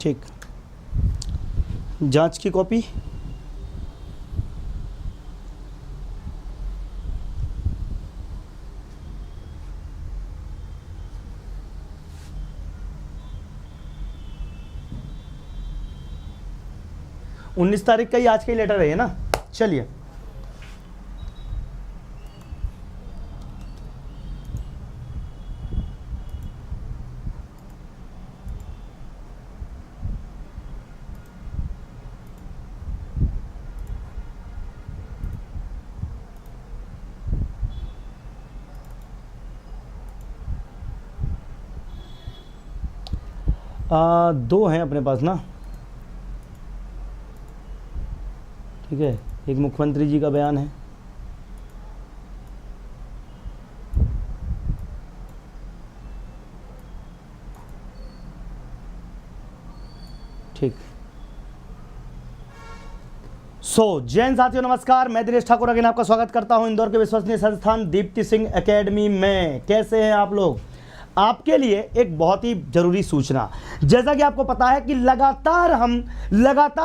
ठीक। जांच की कॉपी, उन्नीस तारीख का ही आज का ही लेटर है ना। चलिए, दो हैं अपने पास ना, ठीक है। एक मुख्यमंत्री जी का बयान है, ठीक। जैन साथियों नमस्कार, मैं दिनेश ठाकुर अगेन आपका स्वागत करता हूं इंदौर के विश्वसनीय संस्थान दीप्ति सिंह एकेडमी में। कैसे हैं आप लोग? आपके लिए एक बहुत ही जरूरी सूचना। जैसा कि आपको पता है कि लगातार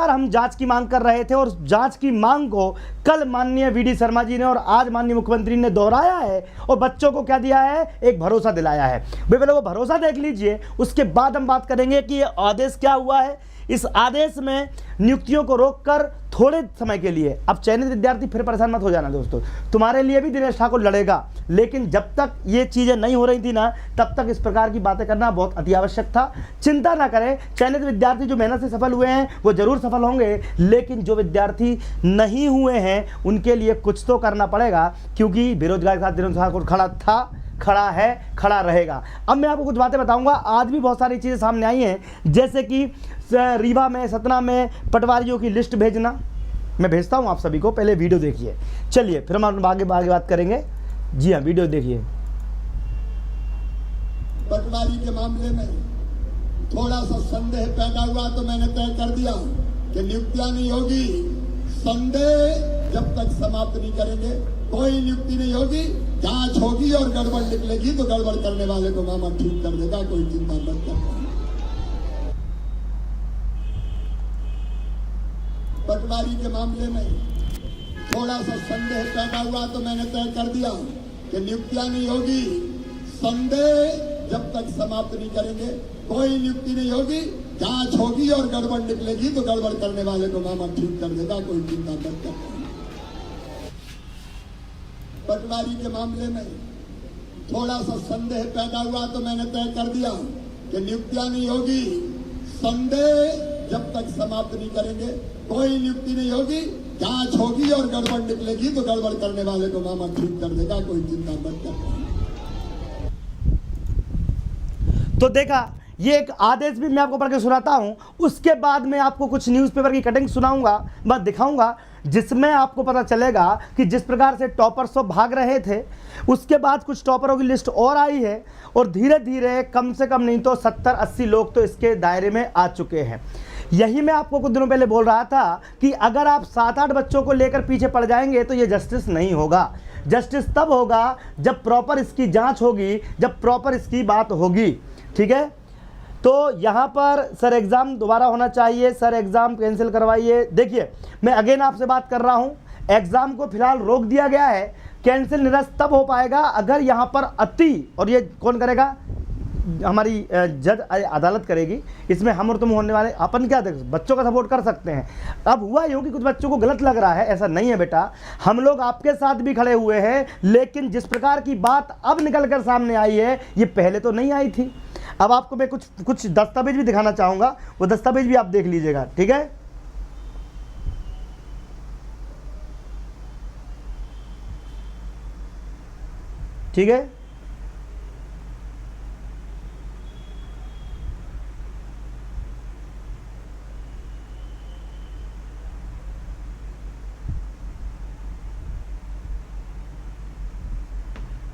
हम जांच की मांग कर रहे थे और जांच की मांग को कल माननीय वीडी शर्मा जी ने और आज माननीय मुख्यमंत्री ने दोहराया है और बच्चों को क्या दिया है, एक भरोसा दिलाया है। भाई पहले वो भरोसा देख लीजिए, उसके बाद हम बात करेंगे कि ये आदेश क्या हुआ है। इस आदेश में नियुक्तियों को रोककर थोड़े समय के लिए, अब चयनित विद्यार्थी फिर परेशान मत हो जाना दोस्तों, तुम्हारे लिए भी दिनेश ठाकुर लड़ेगा, लेकिन जब तक ये चीज़ें नहीं हो रही थी ना, तब तक इस प्रकार की बातें करना बहुत अति आवश्यक था। चिंता ना करें, चयनित विद्यार्थी जो मेहनत से सफल हुए हैं वो जरूर सफल होंगे, लेकिन जो विद्यार्थी नहीं हुए हैं उनके लिए कुछ तो करना पड़ेगा, क्योंकि बेरोजगार के साथ दिनेश ठाकुर खड़ा था, खड़ा है, खड़ा रहेगा। अब मैं आपको कुछ बातें बताऊंगा। आज भी बहुत सारी चीज़ें सामने आई हैं, जैसे कि रीवा में, सतना में पटवारियों की लिस्ट भेजना। मैं भेजता हूं आप सभी को, पहले वीडियो देखिए। चलिए फिर हम आगे बात करेंगे। जी हाँ, वीडियो देखिए। पटवारी के मामले में थोड़ा सा संदेह पैदा हुआ तो मैंने तय कर दिया कि नियुक्तियां नहीं होगी। संदेह जब तक समाप्त नहीं करेंगे कोई नियुक्ति नहीं होगी। जांच होगी और गड़बड़ निकलेगी तो गड़बड़ करने वाले को मामा ठीक कर देगा, कोई चिंता मत करना। पटवारी के मामले में थोड़ा सा संदेह पैदा हुआ तो मैंने तय कर दिया कि नियुक्तियां नहीं होगी। संदेह जब तक समाप्त नहीं करेंगे कोई नियुक्ति नहीं होगी। जांच होगी और गड़बड़ निकलेगी तो गड़बड़ करने वाले को मामा ठीक कर देगा, कोई चिंता मत करना। पटवारी के मामले में थोड़ा सा संदेह पैदा हुआ तो मैंने तय कर दिया कि नियुक्तियां नहीं होगी। संदेह जब तक समाप्त नहीं करेंगे कोई नियुक्ति नहीं होगी। जांच होगी और गड़बड़ निकलेगी तो गड़बड़ करने वाले को मामा ठीक कर देगा, कोई चिंता मत करना। तो देखा, ये एक आदेश भी मैं आपको पढ़ के सुनाता हूं, उसके बाद मैं आपको कुछ न्यूज़पेपर की कटिंग सुनाऊंगा, मैं दिखाऊंगा, जिसमें आपको पता चलेगा कि जिस प्रकार से टॉपर सब भाग रहे थे, उसके बाद कुछ टॉपरों की लिस्ट और आई है और धीरे धीरे कम से कम नहीं तो 70-80 लोग तो इसके दायरे में आ चुके हैं। यही मैं आपको कुछ दिनों पहले बोल रहा था कि अगर आप 7-8 बच्चों को लेकर पीछे पड़ जाएंगे तो ये जस्टिस नहीं होगा। जस्टिस तब होगा जब प्रॉपर इसकी जांच होगी, जब प्रॉपर इसकी बात होगी, ठीक है। तो यहाँ पर सर एग्ज़ाम दोबारा होना चाहिए, सर एग्ज़ाम कैंसिल करवाइए। देखिए मैं अगेन आपसे बात कर रहा हूँ, एग्ज़ाम को फिलहाल रोक दिया गया है। कैंसिल निरस्त तब हो पाएगा अगर यहाँ पर अति, और ये कौन करेगा, हमारी जज अदालत करेगी। इसमें हम और तुम होने वाले, अपन क्या बच्चों का सपोर्ट कर सकते हैं। अब हुआ यूँ कि कुछ बच्चों को गलत लग रहा है, ऐसा नहीं है बेटा, हम लोग आपके साथ भी खड़े हुए हैं, लेकिन जिस प्रकार की बात अब निकल कर सामने आई है ये पहले तो नहीं आई थी। अब आपको मैं कुछ दस्तावेज भी दिखाना चाहूँगा, वो दस्तावेज भी आप देख लीजिएगा, ठीक है। ठीक है,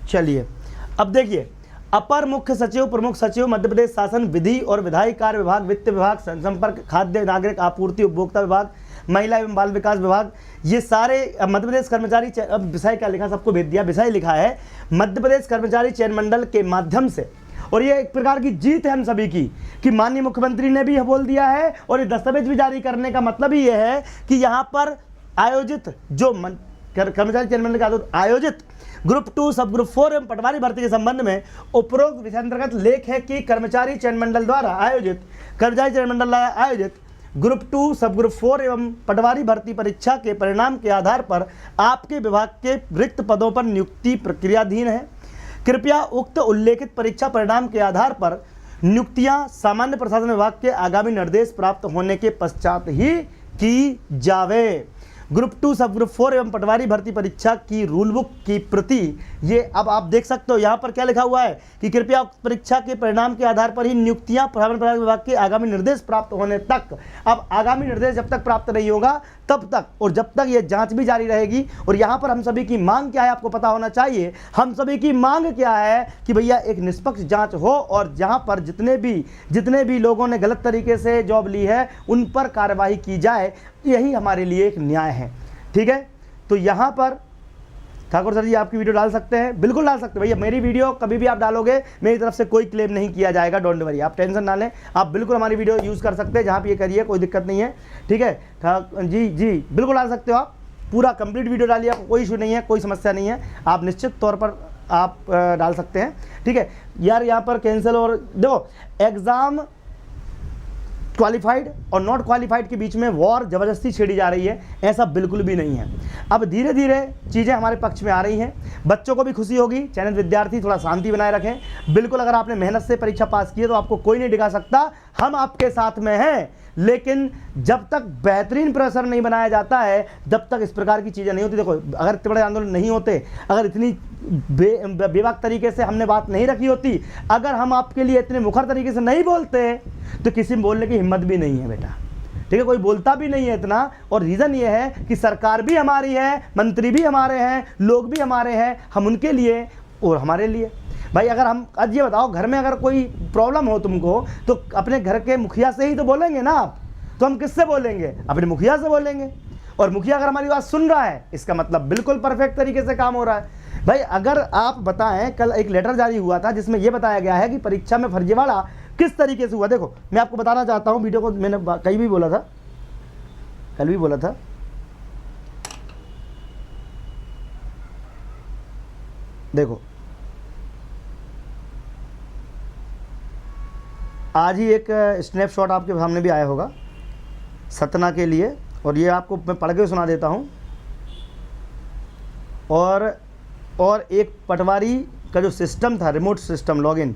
चलिए अब देखिए, अपर मुख्य सचिव, प्रमुख सचिव, मध्य प्रदेश शासन, विधि और विधायी कार्य विभाग, वित्त विभाग, संपर्क, खाद्य नागरिक आपूर्ति उपभोक्ता विभाग, महिला एवं बाल विकास विभाग, ये सारे मध्य प्रदेश कर्मचारी, अब विषय क्या लिखा सबको भेज दिया, विषय लिखा है मध्य प्रदेश कर्मचारी चयन मंडल के माध्यम से और ये एक प्रकार की जीत है हम सभी की कि माननीय मुख्यमंत्री ने भी बोल दिया है और ये दस्तावेज भी जारी करने का मतलब ही ये है कि यहाँ पर आयोजित जो कर्मचारी चयन मंडल का आयोजित ग्रुप 2 सब ग्रुप 4 एवं पटवारी भर्ती के संबंध में उपरोक्त विषय अंतर्गत लेख है कि कर्मचारी चयन मंडल द्वारा आयोजित ग्रुप 2 सब ग्रुप 4 एवं पटवारी भर्ती परीक्षा के परिणाम के आधार पर आपके विभाग के रिक्त पदों पर नियुक्ति प्रक्रियाधीन है। कृपया उक्त उल्लेखित परीक्षा परिणाम के आधार पर नियुक्तियां सामान्य प्रशासन विभाग के आगामी निर्देश प्राप्त होने के पश्चात ही की जावे। ग्रुप 2 सब ग्रुप 4 एवं पटवारी भर्ती परीक्षा की रूल बुक की प्रति ये अब आप देख सकते हो यहाँ पर क्या लिखा हुआ है कि कृपया उक्त परीक्षा के परिणाम के आधार पर ही नियुक्तियां सामान्य प्रशासन विभाग के आगामी निर्देश प्राप्त होने तक। अब आगामी निर्देश जब तक प्राप्त नहीं होगा तब तक और जब तक ये जांच भी जारी रहेगी। और यहाँ पर हम सभी की मांग क्या है आपको पता होना चाहिए। हम सभी की मांग क्या है कि भैया एक निष्पक्ष जांच हो और जहाँ पर जितने भी लोगों ने गलत तरीके से जॉब ली है उन पर कार्रवाई की जाए। यही हमारे लिए एक न्याय है। ठीक है, तो यहाँ पर ठाकुर सर जी आपकी वीडियो डाल सकते हैं, बिल्कुल डाल सकते हैं भैया। मेरी वीडियो कभी भी आप डालोगे मेरी तरफ से कोई क्लेम नहीं किया जाएगा, डोंट वरी, आप टेंशन ना लें। आप बिल्कुल हमारी वीडियो यूज़ कर सकते हैं, जहाँ पे ये करिए, कोई दिक्कत नहीं है। ठीक है जी बिल्कुल डाल सकते हो आप, पूरा कंप्लीट वीडियो डालिए, आपको कोई इशू नहीं है, कोई समस्या नहीं है, आप निश्चित तौर पर आप डाल सकते हैं। ठीक है यार, यहाँ पर कैंसिल और देखो एग्ज़ाम क्वालिफाइड और नॉट क्वालिफाइड के बीच में वॉर ज़बरदस्ती छेड़ी जा रही है, ऐसा बिल्कुल भी नहीं है। अब धीरे धीरे चीज़ें हमारे पक्ष में आ रही हैं, बच्चों को भी खुशी होगी। चयनित विद्यार्थी थोड़ा शांति बनाए रखें। बिल्कुल अगर आपने मेहनत से परीक्षा पास की है तो आपको कोई नहीं डिगा सकता, हम आपके साथ में हैं। लेकिन जब तक बेहतरीन प्रेशर नहीं बनाया जाता है जब तक इस प्रकार की चीज़ें नहीं होती। देखो अगर इतने बड़े आंदोलन नहीं होते, अगर इतनी बेबाक तरीके से हमने बात नहीं रखी होती, अगर हम आपके लिए इतने मुखर तरीके से नहीं बोलते तो किसी में बोलने की हिम्मत भी नहीं है बेटा। ठीक है, कोई बोलता भी नहीं है इतना। और रीज़न ये है कि सरकार भी हमारी है, मंत्री भी हमारे हैं, लोग भी हमारे हैं, हम उनके लिए और हमारे लिए। भाई अगर हम आज ये बताओ, घर में अगर कोई प्रॉब्लम हो तुमको तो अपने घर के मुखिया से ही तो बोलेंगे ना आप, तो हम किससे बोलेंगे? अपने मुखिया से बोलेंगे। और मुखिया अगर हमारी बात सुन रहा है इसका मतलब बिल्कुल परफेक्ट तरीके से काम हो रहा है। भाई अगर आप बताएं, कल एक लेटर जारी हुआ था जिसमें यह बताया गया है कि परीक्षा में फर्जीवाड़ा किस तरीके से हुआ। देखो मैं आपको बताना चाहता हूं, वीडियो को मैंने कल भी बोला था, देखो आज ही एक स्नैपशॉट आपके सामने भी आया होगा सतना के लिए, और ये आपको मैं पढ़ के सुना देता हूँ। और एक पटवारी का जो सिस्टम था, रिमोट सिस्टम लॉगिन,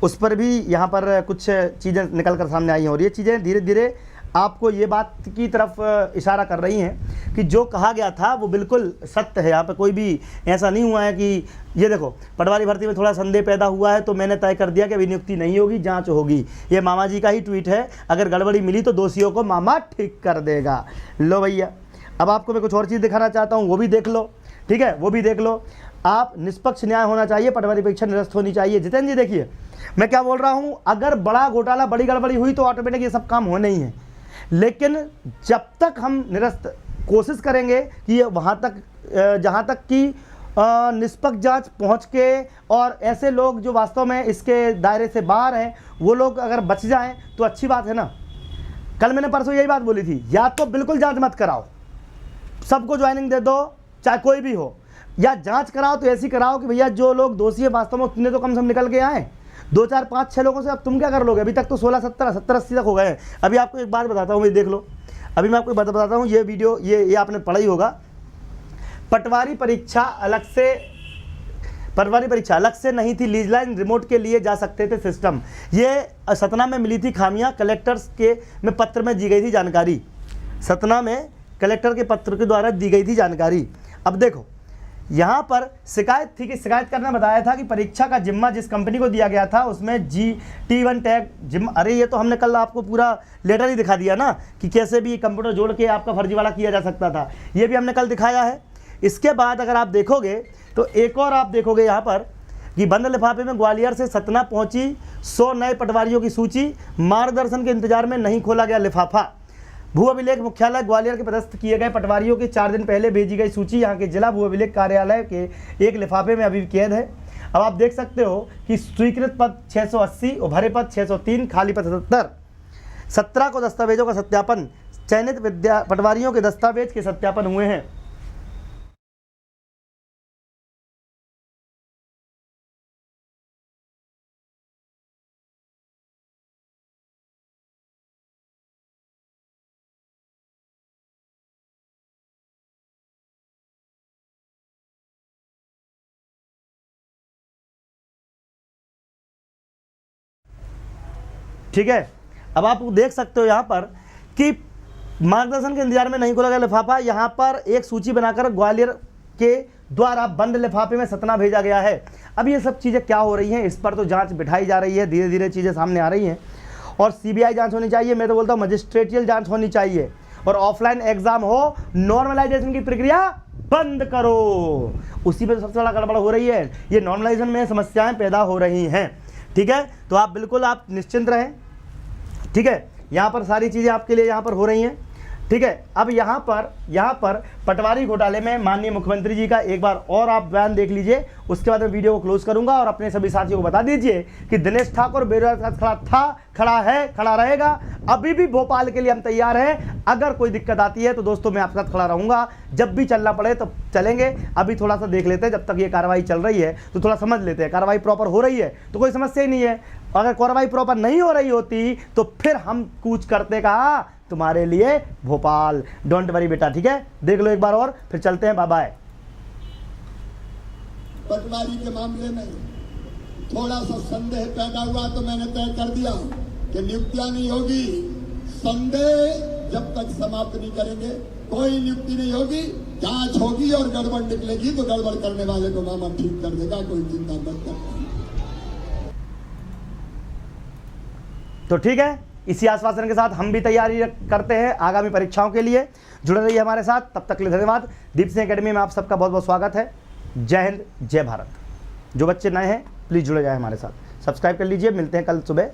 उस पर भी यहाँ पर कुछ चीज़ें निकल कर सामने आई हैं। और ये चीज़ें धीरे धीरे आपको ये बात की तरफ इशारा कर रही हैं कि जो कहा गया था वो बिल्कुल सत्य है। यहाँ पे कोई भी ऐसा नहीं हुआ है कि ये देखो पटवारी भर्ती में थोड़ा संदेह पैदा हुआ है तो मैंने तय कर दिया कि अभी नियुक्ति नहीं होगी, जांच होगी। ये मामा जी का ही ट्वीट है, अगर गड़बड़ी मिली तो दोषियों को मामा ठीक कर देगा। लो भैया, अब आपको मैं कुछ और चीज़ दिखाना चाहता हूँ, वो भी देख लो। ठीक है, वो भी देख लो। आप निष्पक्ष न्याय होना चाहिए, पटवारी परीक्षा निरस्त होनी चाहिए। जितेंद्र जी देखिए मैं क्या बोल रहा हूँ, अगर बड़ा घोटाला बड़ी गड़बड़ी हुई तो ऑटोमेटिक ये सब काम होने ही है। लेकिन जब तक हम निरस्त कोशिश करेंगे कि ये वहाँ तक जहाँ तक कि निष्पक्ष जांच पहुँच के और ऐसे लोग जो वास्तव में इसके दायरे से बाहर हैं वो लोग अगर बच जाएं तो अच्छी बात है ना। कल मैंने परसों यही बात बोली थी, या तो बिल्कुल जांच मत कराओ, सबको ज्वाइनिंग दे दो चाहे कोई भी हो, या जांच कराओ तो ऐसी कराओ कि भैया जो लोग दोषी है वास्तव में उतने तो कम से कम निकल के आए। 2 4 5 6 लोगों से अब तुम क्या कर लोगे? अभी तक तो 16 17 70 80 तक हो गए हैं। अभी आपको एक बात बताता हूँ, ये देख लो, अभी मैं आपको एक बात बताता हूँ। ये वीडियो ये आपने पढ़ा ही होगा। पटवारी परीक्षा अलग से नहीं थी, लीज लाइन रिमोट के लिए जा सकते थे सिस्टम। ये सतना में मिली थी खामियां, कलेक्टर्स के में पत्र में दी गई थी जानकारी। सतना में कलेक्टर के पत्र के द्वारा दी गई थी जानकारी। अब देखो यहाँ पर शिकायत थी कि शिकायत करना बताया था कि परीक्षा का जिम्मा जिस कंपनी को दिया गया था उसमें GT1 टैग जिम्मा। अरे ये तो हमने कल आपको पूरा लेटर ही दिखा दिया ना कि कैसे भी कंप्यूटर जोड़ के आपका फर्जीवाड़ा किया जा सकता था, ये भी हमने कल दिखाया है। इसके बाद अगर आप देखोगे तो एक और आप देखोगे यहाँ पर कि बंद लिफाफे में ग्वालियर से सतना पहुँची 100 नए पटवारियों की सूची, मार्गदर्शन के इंतजार में नहीं खोला गया लिफाफा। भू अभिलेख मुख्यालय ग्वालियर के पदस्थ किए गए पटवारियों की 4 दिन पहले भेजी गई सूची यहाँ के जिला भू अभिलेख कार्यालय के एक लिफाफे में अभी कैद है। अब आप देख सकते हो कि स्वीकृत पद 680 और भरे पद 603, खाली पद 77। 17 को दस्तावेजों का सत्यापन, चयनित पटवारियों के दस्तावेज के सत्यापन हुए हैं। ठीक है, अब आप देख सकते हो यहाँ पर कि मार्गदर्शन के इंतजार में नहीं खोला गया लिफाफा। यहाँ पर एक सूची बनाकर ग्वालियर के द्वारा बंद लिफाफे में सतना भेजा गया है। अब ये सब चीज़ें क्या हो रही हैं, इस पर तो जांच बिठाई जा रही है, धीरे धीरे चीज़ें सामने आ रही हैं। और सीबीआई जांच होनी चाहिए, मैं तो बोलता हूँ मजिस्ट्रेटियल जांच होनी चाहिए, और ऑफलाइन एग्जाम हो, नॉर्मलाइजेशन की प्रक्रिया बंद करो। उसी पर सबसे बड़ा गड़बड़ हो रही है, ये नॉर्मलाइजेशन में समस्याएं पैदा हो रही हैं। ठीक है, तो आप बिल्कुल आप निश्चिंत रहें। ठीक है, यहाँ पर सारी चीज़ें आपके लिए यहाँ पर हो रही हैं। ठीक है, अब यहाँ पर पटवारी घोटाले में माननीय मुख्यमंत्री जी का एक बार और आप बयान देख लीजिए, उसके बाद मैं वीडियो को क्लोज करूंगा। और अपने सभी साथियों को बता दीजिए कि दिनेश ठाकुर बेरोजगार खड़ा था, खड़ा है, खड़ा रहेगा। अभी भी भोपाल के लिए हम तैयार हैं। अगर कोई दिक्कत आती है तो दोस्तों मैं आपके साथ खड़ा रहूंगा, जब भी चलना पड़े तो चलेंगे। अभी थोड़ा सा देख लेते हैं, जब तक ये कार्रवाई चल रही है तो थोड़ा समझ लेते हैं। कार्रवाई प्रॉपर हो रही है तो कोई समस्या ही नहीं है, अगर कार्रवाई प्रॉपर नहीं हो रही होती तो फिर हम कूच करते कहा तुम्हारे लिए भोपाल। डोंट वरी बेटा, ठीक है, देख लो एक बार और फिर चलते हैं। Bye bye. पटवारी के मामले में थोड़ा सा संदेह पैदा हुआ तो मैंने तय कर दिया कि नियुक्तियां नहीं होगी। संदेह जब तक समाप्त नहीं करेंगे कोई नियुक्ति नहीं होगी। जांच होगी और गड़बड़ निकलेगी तो गड़बड़ करने वाले को मामा ठीक कर देगा, कोई चिंता मत करना। तो ठीक है, इसी आश्वासन के साथ हम भी तैयारी करते हैं आगामी परीक्षाओं के लिए। जुड़े रहिए हमारे साथ, तब तक के लिए धन्यवाद। दीप सिंह एकेडमी में आप सबका बहुत बहुत स्वागत है। जय हिंद, जय भारत। जो बच्चे नए हैं प्लीज़ जुड़े जाए हमारे साथ, सब्सक्राइब कर लीजिए। मिलते हैं कल सुबह